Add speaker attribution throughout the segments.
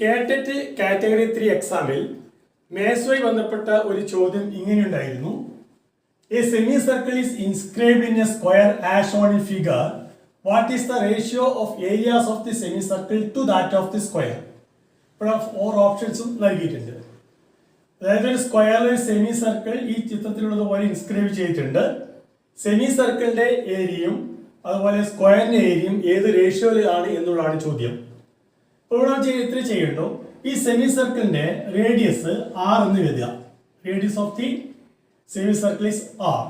Speaker 1: കേട്ടറ്റ് category 3 എക്സാമിൽ മേത്സുമായി ബന്ധപ്പെട്ട ഒരു ചോദ്യം ഇങ്ങനെയുണ്ടായിരുന്നു. A semi circle is inscribed in a square as shown in figure. What is the ratio of areas of the semi circle to that of the square? ഇവിടെ 4 ഓപ്ഷൻസും നൽകിയിട്ടുണ്ട്. അതായത് ഒരു സ്ക്വയറിൽ സെമി സർക്കിൾ ഈ ചിത്രത്തിലുള്ളതുപോലെ ഇൻസ്ക്രൈബ് ചെയ്തിട്ടുണ്ട്. സെമി സർക്കിളിന്റെ ഏരിയയും അതുപോലെ സ്ക്വയറിന്റെ ഏരിയയും ഏത് റേഷ്യോയിലാണ് എന്നുള്ളതാണ് ചോദ്യം. ഇപ്പോൾ ഇവിടെ ഇത്ര ചെയ്യണ്ടോ, ഈ സെമി സർക്കിളിന്റെ റേഡിയസ് ആർ എന്ന് കരുതുക. Radius of the semi circle is R.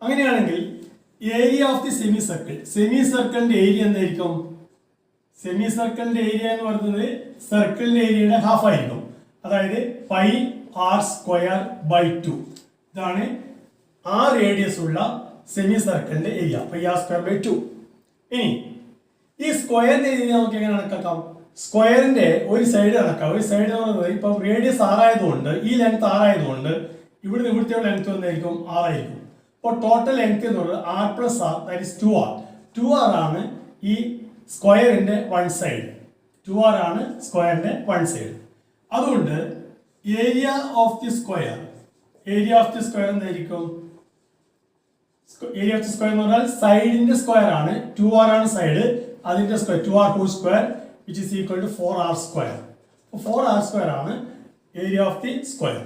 Speaker 1: അങ്ങനെയാണെങ്കിൽ ഏരിയ ഓഫ് ദി സെമി സർക്കിളിന്റെ ഏരിയ എന്തായിരിക്കും? സെമി സർക്കിളിന്റെ ഏരിയ എന്ന് പറയുന്നത് സർക്കിളിന്റെ ഏരിയയുടെ ഹാഫ് ആയിരിക്കും. അതായത് പൈ ആർ സ്ക്വയർ ബൈ 2. ഇതാണ് ആ റേഡിയസ് ഉള്ള സെമി സർക്കിളിന്റെ area, pi R square by 2. ഇനി ഈ സ്ക്വയറിന്റെ ഏരിയ നമുക്ക് എങ്ങനെ കണക്കാക്കാം? സ്ക്വയറിന്റെ ഒരു സൈഡ് കണക്കാം. ഒരു സൈഡ് എന്ന് പറയുന്നത് ഇപ്പം റേഡിയസ് 6 ആയതുകൊണ്ട്, ഈ ലെങ്ത് 6 ആയതുകൊണ്ട് ഇവിടുന്ന് ഇവിടുത്തെ ലെങ്ത് വന്നായിരിക്കും 6 ആയിരിക്കും. അപ്പോൾ ടോട്ടൽ ലെങ്ത് എന്ന് പറയുന്നത് R plus R, that is 2r. 2r ആണ് ഈ സ്ക്വയറിന്റെ വൺ സൈഡ്. 2r ആണ് സ്ക്വയറിന്റെ വൺ സൈഡ്. അതുകൊണ്ട് ഏരിയ ഓഫ് ദി സ്ക്വയർ എന്തായിരിക്കും? ഏരിയ ഓഫ് ദി സ്ക്വയർ എന്ന് പറഞ്ഞാൽ സൈഡിന്റെ സ്ക്വയർ ആണ്. 2r ആണ് സൈഡ്, അതിന്റെ square 2r whole square which is equal to 4r square. 4r square ആണ് ഏരിയ ഓഫ് ദി സ്ക്വയർ.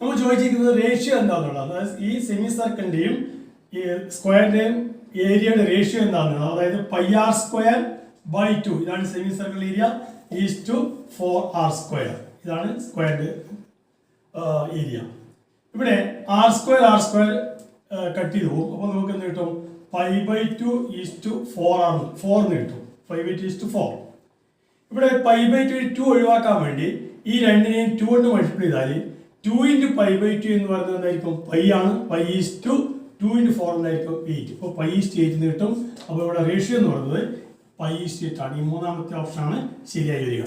Speaker 1: നമ്മൾ ചോദിച്ചിരിക്കുന്നത് റേഷ്യോ എന്താണെന്നുള്ളത്. അതായത് ഈ സെമി സർക്കിളിന്റെയും ഈ സ്ക്വയറിന്റെയും ഏരിയയുടെ റേഷ്യോ എന്താണെന്നുള്ളത്. അതായത് പൈ ആർ സ്ക്വയർ ബൈ 2, ഇതാണ് semicircle area, is to 4r square. ഇതാണ് സ്ക്വയറിന്റെ ഏരിയ. ഇവിടെ ആർ സ്ക്വയർ കട്ട് ചെയ്ത് പോകും. അപ്പോൾ നമുക്ക് എന്ത് കിട്ടും? പൈ ബൈ 2 ഈസ് ടു 4 എന്ന് കിട്ടും. 5/2 ഈസ് ടു 4. ഇവിടെ പൈ ബൈ 2 ഒഴിവാക്കാൻ വേണ്ടി ഈ രണ്ടിനെയും 2 കൊണ്ട് മൾട്ടിപ്ലൈ ചെയ്താൽ 2 × പൈ ബൈ 2 എന്ന് പറയുന്നത് എന്തായിരിക്കും? പൈ ആണ്. പൈ ഈസ് ടു 2 × 4 എന്നായിരിക്കും 8. അപ്പോൾ പൈ ഈസ് ടു 8 എന്ന് കിട്ടും. അപ്പോൾ ഇവിടെ റേഷ്യോ എന്ന് പറയുന്നത് പൈ ഈസ് ടു 8 ആണ്. ഈ മൂന്നാമത്തെ ഓപ്ഷനാണ് ശരിയായി വരിക.